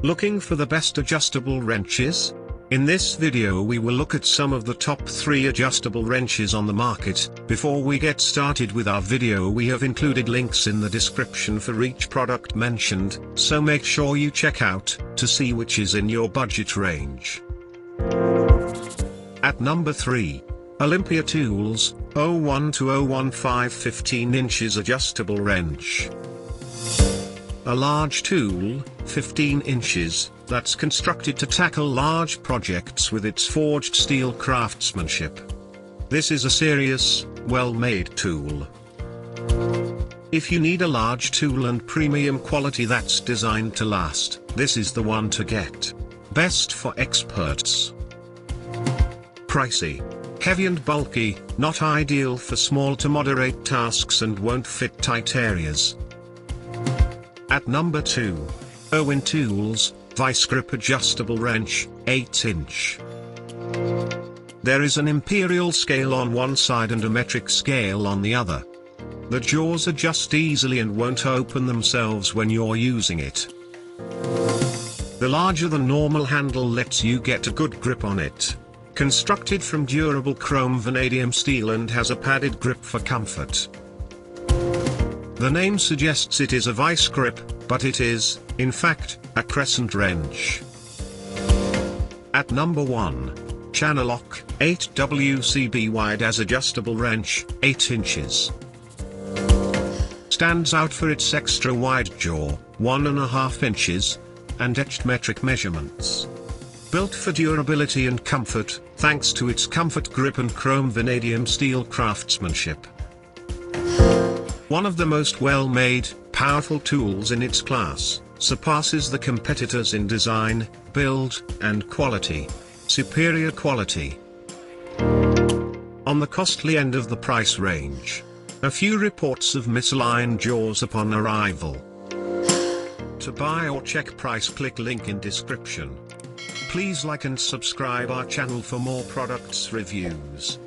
Looking for the best adjustable wrenches? In this video we will look at some of the top 3 adjustable wrenches on the market. Before we get started with our video, we have included links in the description for each product mentioned, so make sure you check out to see which is in your budget range. At number 3. Olympia Tools, 01-015 15 inches adjustable wrench. A large tool, 15 inches, that's constructed to tackle large projects with its forged steel craftsmanship. This is a serious, well-made tool. If you need a large tool and premium quality that's designed to last, this is the one to get. Best for experts. Pricey. Heavy and bulky, not ideal for small to moderate tasks and won't fit tight areas. At number 2. Irwin Tools, ViSE-GRIP adjustable wrench, 8-inch. There is an imperial scale on one side and a metric scale on the other. The jaws adjust easily and won't open themselves when you're using it. The larger than normal handle lets you get a good grip on it. Constructed from durable chrome vanadium steel and has a padded grip for comfort. The name suggests it is a vice grip, but it is, in fact, a crescent wrench. At number 1. ChannelLock, 8 WBCB WideAzz adjustable wrench, 8 inches. Stands out for its extra wide jaw, 1.5 inches, and etched metric measurements. Built for durability and comfort, thanks to its comfort grip and chrome vanadium steel craftsmanship. One of the most well-made, powerful tools in its class, surpasses the competitors in design, build, and quality. Superior quality. On the costly end of the price range. A few reports of misaligned jaws upon arrival. To buy or check price, click link in description. Please like and subscribe our channel for more products reviews.